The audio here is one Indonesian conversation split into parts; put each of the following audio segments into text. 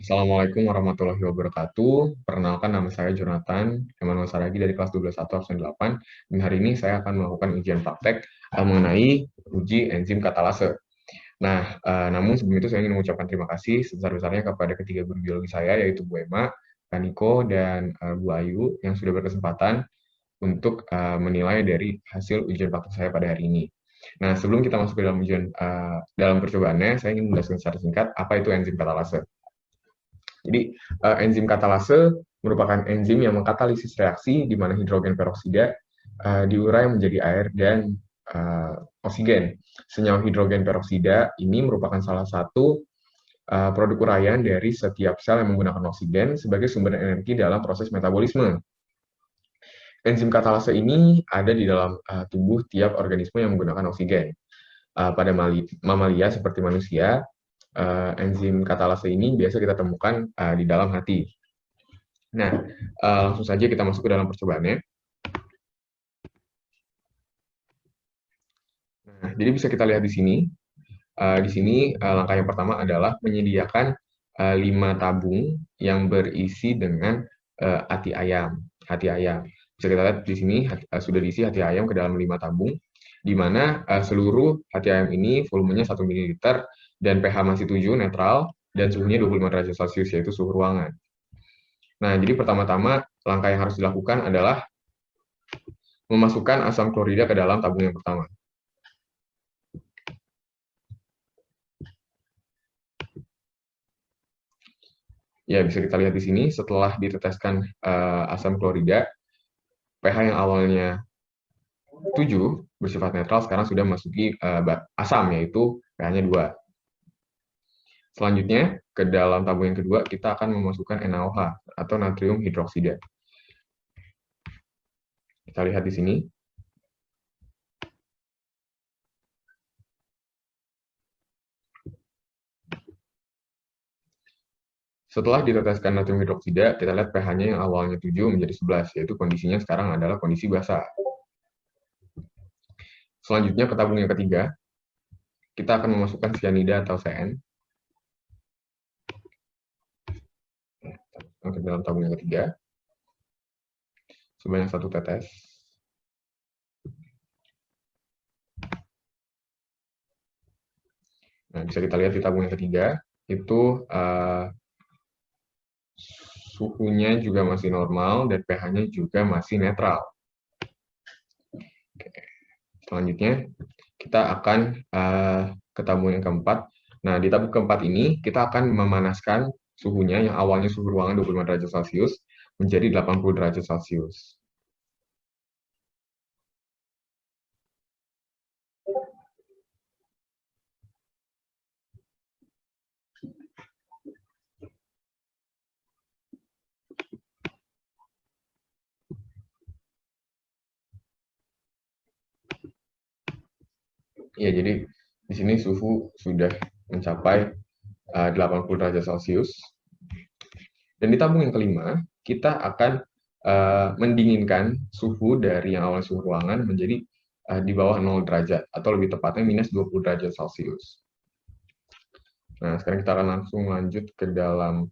Assalamualaikum warahmatullahi wabarakatuh. Perkenalkan, nama saya Jonathan Emanuel Saragi dari kelas 12.1 absen 8. Dan hari ini saya akan melakukan ujian praktek mengenai uji enzim katalase. Nah, namun sebelum itu saya ingin mengucapkan terima kasih sebesar-besarnya kepada ketiga guru biologi saya, yaitu Bu Ema, Kak Niko, dan Bu Ayu yang sudah berkesempatan untuk menilai dari hasil ujian praktek saya pada hari ini. Nah, sebelum kita masuk ke dalam dalam percobaannya, saya ingin menjelaskan secara singkat apa itu enzim katalase. Jadi, enzim katalase merupakan enzim yang mengkatalisis reaksi di mana hidrogen peroksida diurai menjadi air dan oksigen. Senyawa hidrogen peroksida ini merupakan salah satu produk uraian dari setiap sel yang menggunakan oksigen sebagai sumber energi dalam proses metabolisme. Enzim katalase ini ada di dalam tubuh tiap organisme yang menggunakan oksigen. Pada mamalia seperti manusia, enzim katalase ini biasa kita temukan di dalam hati. Nah, langsung saja kita masuk ke dalam percobaannya. Nah, jadi bisa kita lihat di sini. Di sini langkah yang pertama adalah menyediakan 5 tabung yang berisi dengan hati ayam. Hati ayam. Bisa kita lihat di sini sudah diisi hati ayam ke dalam 5 tabung, di mana seluruh hati ayam ini volumenya 1 ml dan pH masih 7 netral dan suhunya 25 derajat Celcius, yaitu suhu ruangan. Nah, jadi pertama-tama langkah yang harus dilakukan adalah memasukkan asam klorida ke dalam tabung yang pertama. Ya, bisa kita lihat di sini setelah diteteskan asam klorida, pH yang awalnya 7 bersifat netral sekarang sudah memasuki asam, yaitu pH-nya 2. Selanjutnya, ke dalam tabung yang kedua kita akan memasukkan NaOH atau natrium hidroksida. Kita lihat di sini. Setelah diteteskan natrium hidroksida, kita lihat pH-nya yang awalnya 7 menjadi 11, yaitu kondisinya sekarang adalah kondisi basah. Selanjutnya ke tabung yang ketiga, kita akan memasukkan cyanida atau CN ke dalam tabung yang ketiga, sebanyak 1 tetes. Nah, bisa kita lihat di tabung yang ketiga, itu suhunya juga masih normal dan pH-nya juga masih netral. Oke. Selanjutnya, kita akan ke tabung yang keempat. Nah, di tabung keempat ini, kita akan memanaskan suhunya yang awalnya suhu ruangan 25 derajat Celcius menjadi 80 derajat Celcius. Ya, jadi di sini suhu sudah mencapai 80 derajat Celcius. Dan di tabung yang kelima, kita akan mendinginkan suhu dari yang awal suhu ruangan menjadi di bawah 0 derajat, atau lebih tepatnya minus 20 derajat Celcius. Nah, sekarang kita akan langsung lanjut ke dalam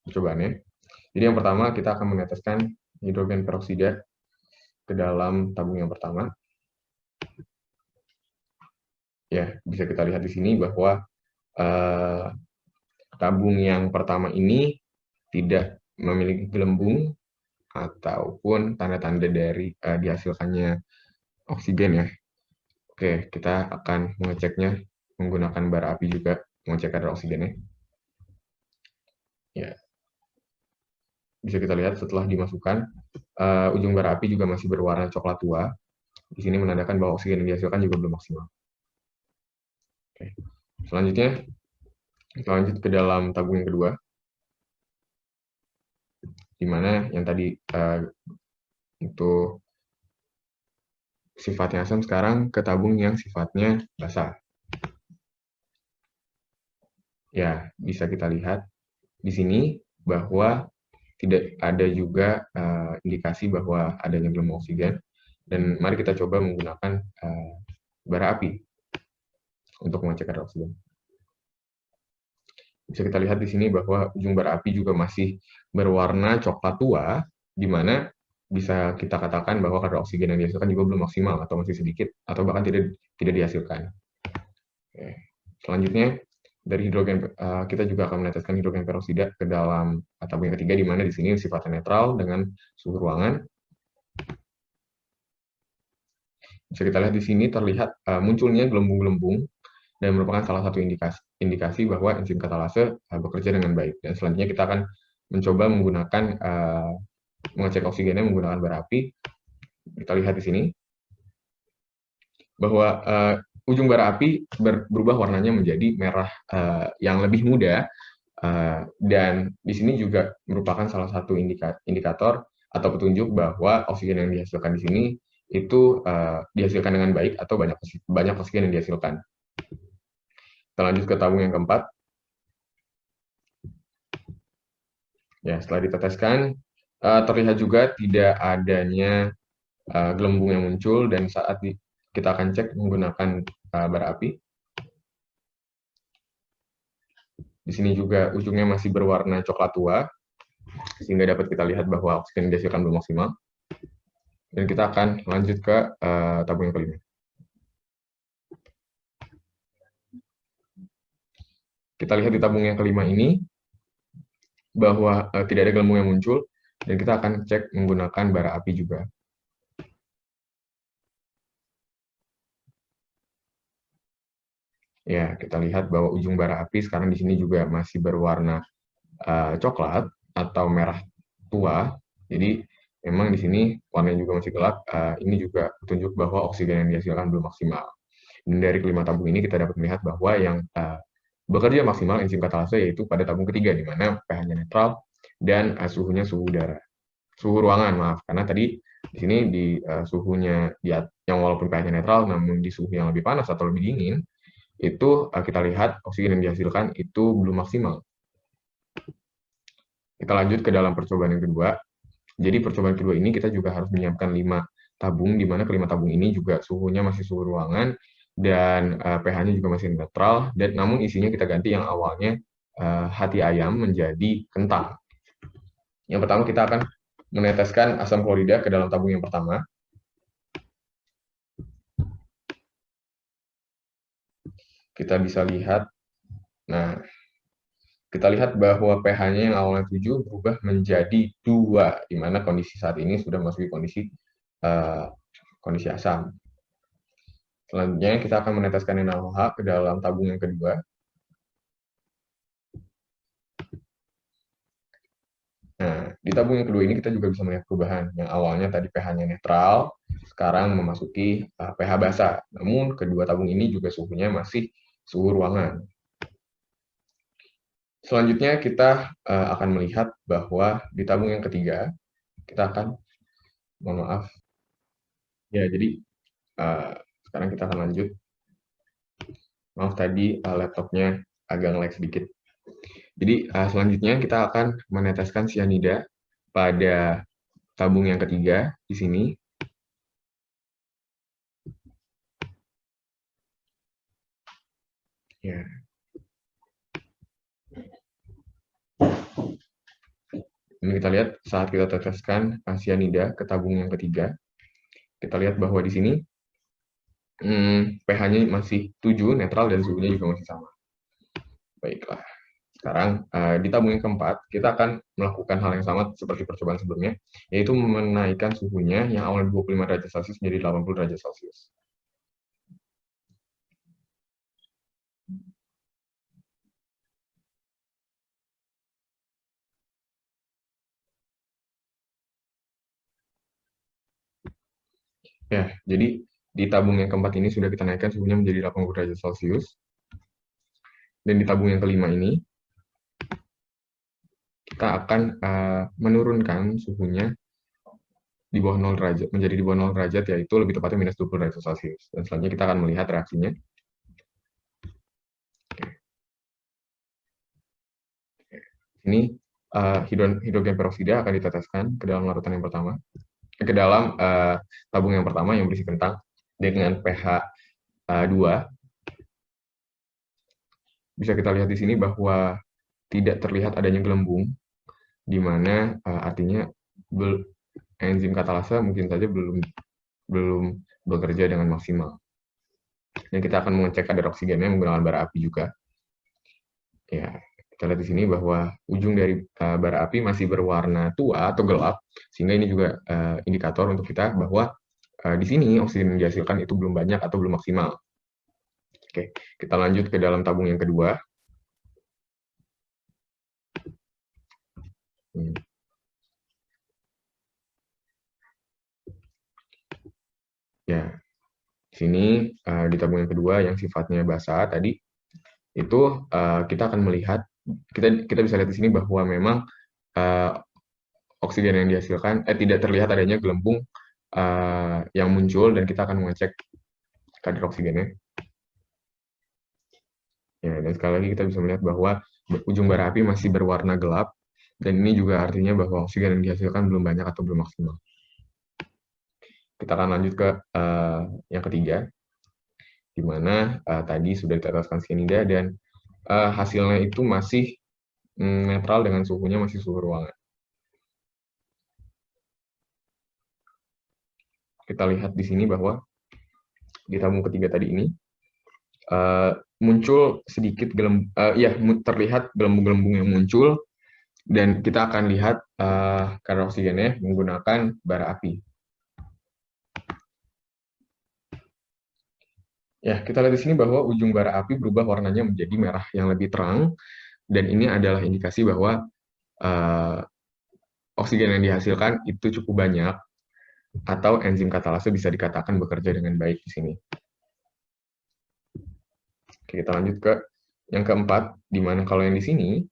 percobaannya. Jadi yang pertama, kita akan meneteskan hidrogen peroksida ke dalam tabung yang pertama. Ya, bisa kita lihat di sini bahwa tabung yang pertama ini tidak memiliki gelembung ataupun tanda-tanda dari dihasilkannya oksigen ya. Oke, kita akan mengeceknya menggunakan bara api juga, mengecek kadar oksigennya. Ya, bisa kita lihat setelah dimasukkan, ujung bara api juga masih berwarna coklat tua. Di sini menandakan bahwa oksigen yang dihasilkan juga belum maksimal. Oke. Selanjutnya, kita lanjut ke dalam tabung yang kedua, di mana yang tadi itu sifatnya asam, sekarang ke tabung yang sifatnya basah. Ya, bisa kita lihat di sini bahwa tidak ada juga indikasi bahwa adanya gelembung oksigen. Dan mari kita coba menggunakan bara api untuk mengecek kadar oksigen. Bisa kita lihat di sini bahwa ujung bara api juga masih berwarna coklat tua, di mana bisa kita katakan bahwa kadar oksigen yang dihasilkan juga belum maksimal atau masih sedikit atau bahkan tidak dihasilkan. Oke. Selanjutnya dari hidrogen kita juga akan meneteskan hidrogen peroksida ke dalam tabung yang ketiga, di mana di sini sifatnya netral dengan suhu ruangan. Bisa kita lihat di sini terlihat munculnya gelembung-gelembung dan merupakan salah satu indikasi bahwa enzim katalase bekerja dengan baik. Dan selanjutnya kita akan mencoba menggunakan mengecek oksigennya menggunakan bara api. Kita lihat di sini bahwa ujung bara api berubah warnanya menjadi merah yang lebih muda, dan di sini juga merupakan salah satu indikator atau petunjuk bahwa oksigen yang dihasilkan di sini itu dihasilkan dengan baik atau banyak oksigen yang dihasilkan. Kita lanjut ke tabung yang keempat. Ya, setelah diteteskan, terlihat juga tidak adanya gelembung yang muncul, dan saat kita akan cek menggunakan bara api. Di sini juga ujungnya masih berwarna coklat tua, sehingga dapat kita lihat bahwa oksigen yang dihasilkan belum maksimal. Dan kita akan lanjut ke tabung yang kelima. Kita lihat di tabung yang kelima ini bahwa tidak ada gelembung yang muncul, dan kita akan cek menggunakan bara api juga. Ya, kita lihat bahwa ujung bara api sekarang di sini juga masih berwarna coklat atau merah tua. Jadi memang di sini warnanya juga masih gelap. Ini juga petunjuk bahwa oksigen yang dihasilkan belum maksimal. Dan dari kelima tabung ini kita dapat melihat bahwa yang bekerja maksimal enzim katalase yaitu pada tabung ketiga, di mana pH-nya netral dan suhunya suhu ruangan, maaf, karena tadi di sini di suhunya yang walaupun pH-nya netral namun di suhu yang lebih panas atau lebih dingin, itu kita lihat oksigen yang dihasilkan itu belum maksimal. Kita lanjut ke dalam percobaan yang kedua. Jadi percobaan kedua ini kita juga harus menyiapkan 5 tabung, di mana kelima tabung ini juga suhunya masih suhu ruangan dan pH-nya juga masih netral, dan namun isinya kita ganti yang awalnya hati ayam menjadi kentang. Yang pertama kita akan meneteskan asam klorida ke dalam tabung yang pertama. Kita bisa lihat, nah, kita lihat bahwa pH-nya yang awalnya 7 berubah menjadi 2, di mana kondisi saat ini sudah memasuki kondisi asam. Selanjutnya kita akan meneteskan NaOH ke dalam tabung yang kedua. Nah, di tabung yang kedua ini kita juga bisa melihat perubahan. Yang awalnya tadi pH-nya netral, sekarang memasuki pH basa. Namun kedua tabung ini juga suhunya masih suhu ruangan. Selanjutnya kita akan melihat bahwa di tabung yang ketiga, kita akan, mohon maaf, ya, jadi sekarang kita akan lanjut. Maaf tadi laptopnya agak nge-lag sedikit. Jadi selanjutnya kita akan meneteskan cyanida pada tabung yang ketiga di sini. Ya. Ini kita lihat saat kita teteskan cyanida ke tabung yang ketiga, kita lihat bahwa di sini pH-nya masih 7, netral, dan suhunya juga masih sama. Baiklah. Sekarang di tabung yang keempat, kita akan melakukan hal yang sama seperti percobaan sebelumnya, yaitu menaikkan suhunya yang awalnya 25 derajat Celcius menjadi 80 derajat Celcius. Ya, jadi di tabung yang keempat ini sudah kita naikkan suhunya menjadi 80 derajat Celcius. Dan di tabung yang kelima ini, kita akan menurunkan suhunya di bawah 0 derajat, menjadi di bawah 0 derajat, yaitu lebih tepatnya minus 20 derajat Celcius. Dan selanjutnya kita akan melihat reaksinya. Ini hidrogen peroksida akan diteteskan ke dalam larutan yang pertama, ke dalam tabung yang pertama yang berisi kentang dengan pH 2. Bisa kita lihat di sini bahwa tidak terlihat adanya gelembung, di mana artinya enzim katalase mungkin saja belum bekerja dengan maksimal. Dan kita akan mengecek kadar oksigennya menggunakan bara api juga. Ya, kita lihat di sini bahwa ujung dari bara api masih berwarna tua atau gelap, sehingga ini juga indikator untuk kita bahwa di sini oksigen yang dihasilkan itu belum banyak atau belum maksimal. Oke, kita lanjut ke dalam tabung yang kedua. Ya, di sini di tabung yang kedua yang sifatnya basah tadi, itu kita akan melihat, kita bisa lihat di sini bahwa memang oksigen yang dihasilkan tidak terlihat adanya gelembung yang muncul, dan kita akan mengecek kadar oksigennya. Ya, dan sekali lagi kita bisa melihat bahwa ujung bara api masih berwarna gelap, dan ini juga artinya bahwa oksigen yang dihasilkan belum banyak atau belum maksimal. Kita akan lanjut ke yang ketiga, di mana tadi sudah diteteskan cyanida, dan hasilnya itu masih netral dengan suhunya masih suhu ruangan. Kita lihat di sini bahwa di tabung ketiga tadi ini muncul sedikit terlihat gelembung-gelembung yang muncul, dan kita akan lihat kadar oksigennya menggunakan bara api. Ya, kita lihat di sini bahwa ujung bara api berubah warnanya menjadi merah yang lebih terang, dan ini adalah indikasi bahwa oksigen yang dihasilkan itu cukup banyak, atau enzim katalase bisa dikatakan bekerja dengan baik di sini. Oke, kita lanjut ke yang keempat, di mana kalau yang di sini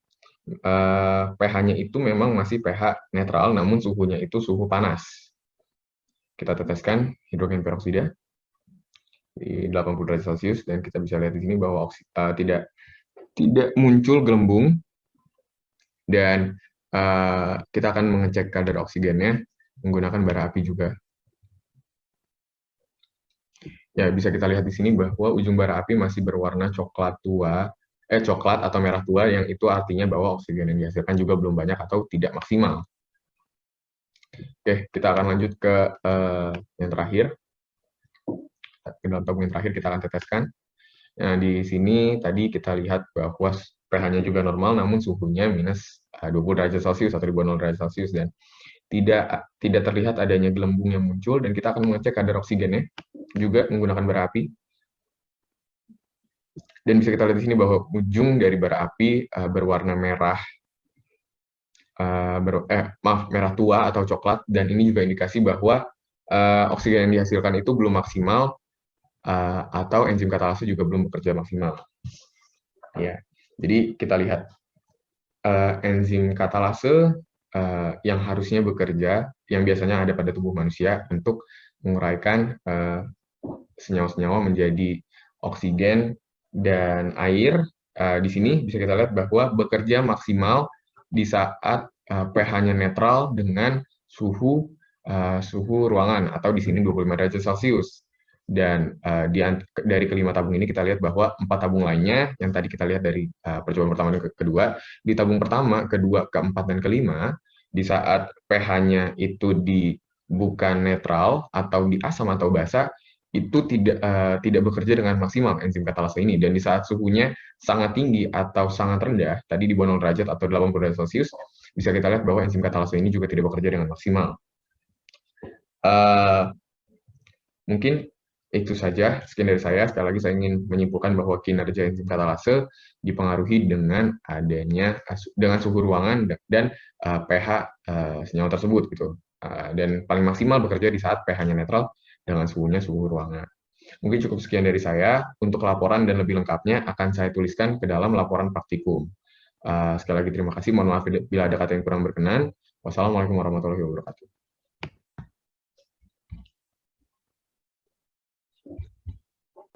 pH-nya itu memang masih pH netral, namun suhunya itu suhu panas. Kita teteskan hidrogen peroksida di 80 derajat Celcius, dan kita bisa lihat di sini bahwa tidak muncul gelembung, dan kita akan mengecek kadar oksigennya menggunakan bara api juga. Ya, bisa kita lihat di sini bahwa ujung bara api masih berwarna coklat atau merah tua, yang itu artinya bahwa oksigen yang dihasilkan juga belum banyak atau tidak maksimal. Oke, kita akan lanjut ke yang terakhir. Ke dalam tabung yang terakhir kita akan teteskan. Nah, di sini tadi kita lihat bahwa pH-nya juga normal, namun suhunya minus 20 derajat Celcius atau di bawah 0 derajat Celcius, dan tidak terlihat adanya gelembung yang muncul, dan kita akan mengecek kadar oksigennya juga menggunakan bara api. Dan bisa kita lihat di sini bahwa ujung dari bara api berwarna merah merah tua atau coklat, dan ini juga indikasi bahwa oksigen yang dihasilkan itu belum maksimal, atau enzim katalase juga belum bekerja maksimal. Ya, jadi kita lihat enzim katalase yang harusnya bekerja, yang biasanya ada pada tubuh manusia untuk menguraikan senyawa-senyawa menjadi oksigen dan air. Di sini bisa kita lihat bahwa bekerja maksimal di saat pH-nya netral dengan suhu ruangan, atau di sini 25 derajat Celcius. Dan dari kelima tabung ini kita lihat bahwa 4 tabung lainnya yang tadi kita lihat dari percobaan pertama dan kedua, di tabung pertama, kedua, keempat, dan kelima, di saat pH-nya itu bukan netral atau di asam atau basa, itu tidak bekerja dengan maksimal enzim katalase ini. Dan di saat suhunya sangat tinggi atau sangat rendah, tadi di bawah 0 derajat atau 80 derajat Celcius, bisa kita lihat bahwa enzim katalase ini juga tidak bekerja dengan maksimal. Mungkin itu saja, sekian dari saya. Sekali lagi saya ingin menyimpulkan bahwa kinerja enzim katalase dipengaruhi dengan suhu ruangan dan pH senyawa tersebut gitu. Dan paling maksimal bekerja di saat pH-nya netral dengan suhu ruangan. Mungkin cukup sekian dari saya. Untuk laporan dan lebih lengkapnya akan saya tuliskan ke dalam laporan praktikum. Sekali lagi terima kasih. Mohon maaf bila ada kata yang kurang berkenan. Wassalamualaikum warahmatullahi wabarakatuh.